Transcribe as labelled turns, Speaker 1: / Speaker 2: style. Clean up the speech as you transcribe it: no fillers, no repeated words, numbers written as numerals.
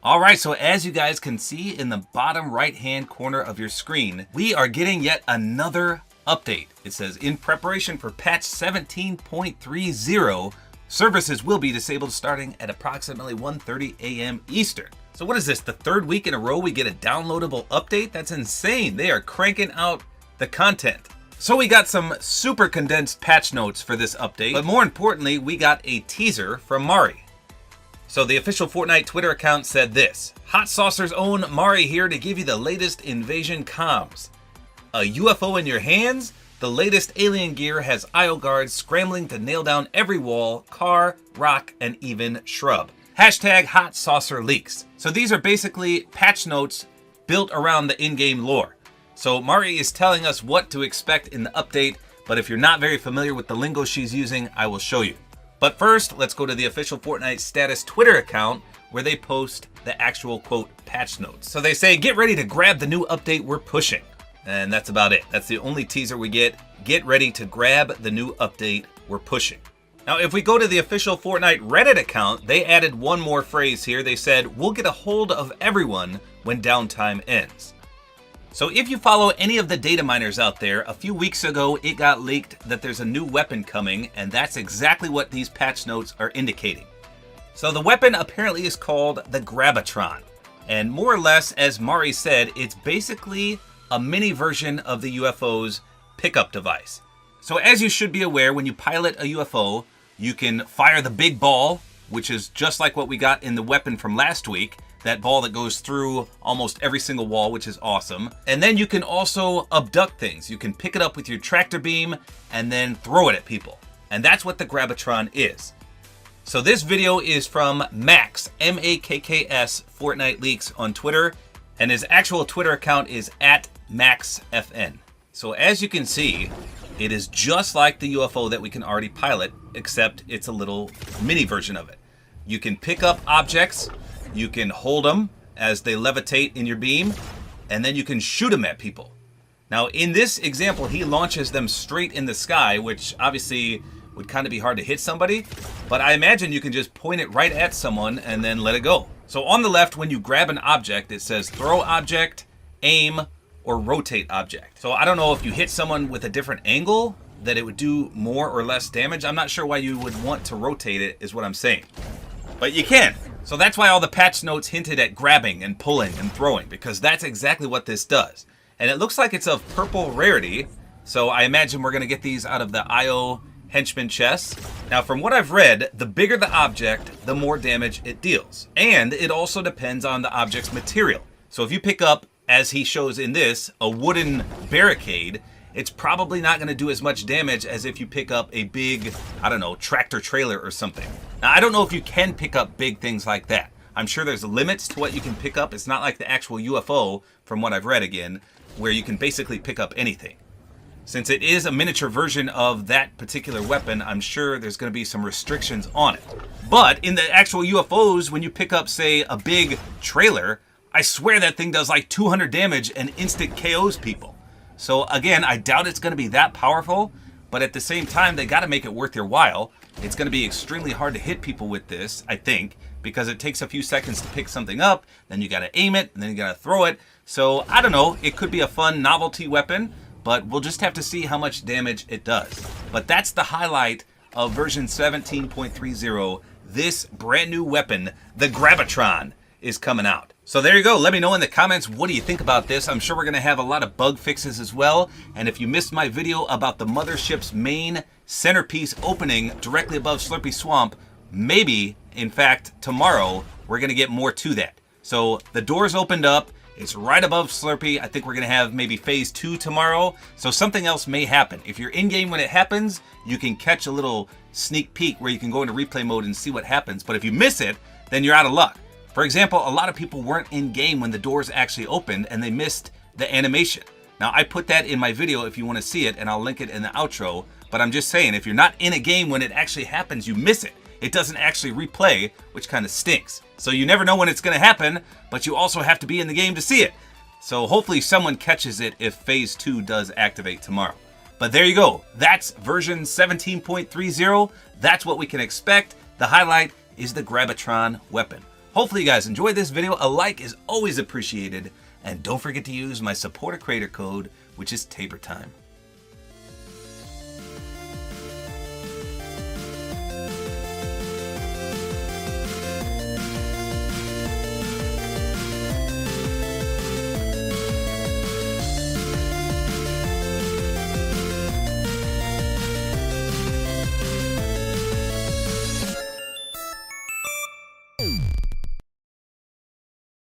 Speaker 1: All right, so as you guys can see in the bottom right-hand corner of your screen, we are getting yet another update. It says, in preparation for patch 17.30, services will be disabled starting at approximately 1:30 a.m. Eastern. So what is this, the third week in a row we get a downloadable update? That's insane. They are cranking out the content. So we got some super condensed patch notes for this update, but more importantly, we got a teaser from Mari. So the official Fortnite Twitter account said this: Hot Saucer's own Mari here to give you the latest invasion comms. A UFO in your hands? The latest alien gear has IO guards scrambling to nail down every wall, car, rock, and even shrub. Hashtag Hot Saucer leaks. So these are basically patch notes built around the in-game lore. So Mari is telling us what to expect in the update, but if you're not very familiar with the lingo she's using, I will show you. But first, let's go to the official Fortnite status Twitter account where they post the actual quote patch notes. So they say, get ready to grab the new update we're pushing. And that's about it. That's the only teaser we get. Get ready to grab the new update we're pushing. Now, if we go to the official Fortnite Reddit account, they added one more phrase here. They said, we'll get a hold of everyone when downtime ends. So if you follow any of the data miners out there, a few weeks ago it got leaked that there's a new weapon coming, and that's exactly what these patch notes are indicating. So the weapon apparently is called the GRAB-ITRON, and more or less, as Mari said, it's basically a mini version of the UFO's pickup device. So as you should be aware, when you pilot a UFO, you can fire the big ball, which is just like what we got in the weapon from last week. That ball that goes through almost every single wall, which is awesome. And then you can also abduct things. You can pick it up with your tractor beam and then throw it at people. And that's what the GRAB-ITRON is. So this video is from Max, M-A-K-K-S, Fortnite Leaks on Twitter. And his actual Twitter account is @MaxFN. So as you can see, it is just like the UFO that we can already pilot, except it's a little mini version of it. You can pick up objects. You can hold them as they levitate in your beam, and then you can shoot them at people. Now, in this example, he launches them straight in the sky, which obviously would kind of be hard to hit somebody, but I imagine you can just point it right at someone and then let it go. So on the left, when you grab an object, it says throw object, aim, or rotate object. So I don't know if you hit someone with a different angle, that it would do more or less damage. I'm not sure why you would want to rotate it, is what I'm saying. But you can. So that's why all the patch notes hinted at grabbing and pulling and throwing, because that's exactly what this does. And it looks like it's of purple rarity, so I imagine we're going to get these out of the IO henchman chests. Now, from what I've read, the bigger the object, the more damage it deals. And it also depends on the object's material. So if you pick up, as he shows in this, a wooden barricade, it's probably not going to do as much damage as if you pick up a big, I don't know, tractor trailer or something. Now, I don't know if you can pick up big things like that. I'm sure there's limits to what you can pick up. It's not like the actual UFO, from what I've read again, where you can basically pick up anything. Since it is a miniature version of that particular weapon, I'm sure there's going to be some restrictions on it. But in the actual UFOs, when you pick up, say, a big trailer, I swear that thing does like 200 damage and instant KOs people. So again, I doubt it's going to be that powerful, but at the same time, they got to make it worth your while. It's going to be extremely hard to hit people with this, I think, because it takes a few seconds to pick something up, then you got to aim it, and then you got to throw it. So I don't know, it could be a fun novelty weapon, but we'll just have to see how much damage it does. But that's the highlight of version 17.30. This brand new weapon, the GRAB-ITRON, is coming out. So there you go. Let me know in the comments, what do you think about this? I'm sure we're going to have a lot of bug fixes as well. And if you missed my video about the mothership's main centerpiece opening directly above Slurpy Swamp, maybe, in fact, tomorrow, we're going to get more to that. So the doors opened up. It's right above Slurpy. I think we're going to have maybe phase 2 tomorrow. So something else may happen. If you're in-game when it happens, you can catch a little sneak peek where you can go into replay mode and see what happens. But if you miss it, then you're out of luck. For example, a lot of people weren't in game when the doors actually opened and they missed the animation. Now, I put that in my video if you want to see it, and I'll link it in the outro. But I'm just saying, if you're not in a game when it actually happens, you miss it. It doesn't actually replay, which kind of stinks. So you never know when it's going to happen, but you also have to be in the game to see it. So hopefully someone catches it if phase 2 does activate tomorrow. But there you go. That's version 17.30. That's what we can expect. The highlight is the GRAB-ITRON weapon. Hopefully you guys enjoyed this video. A like is always appreciated. And don't forget to use my Support-A-Creator code, which is tabortime.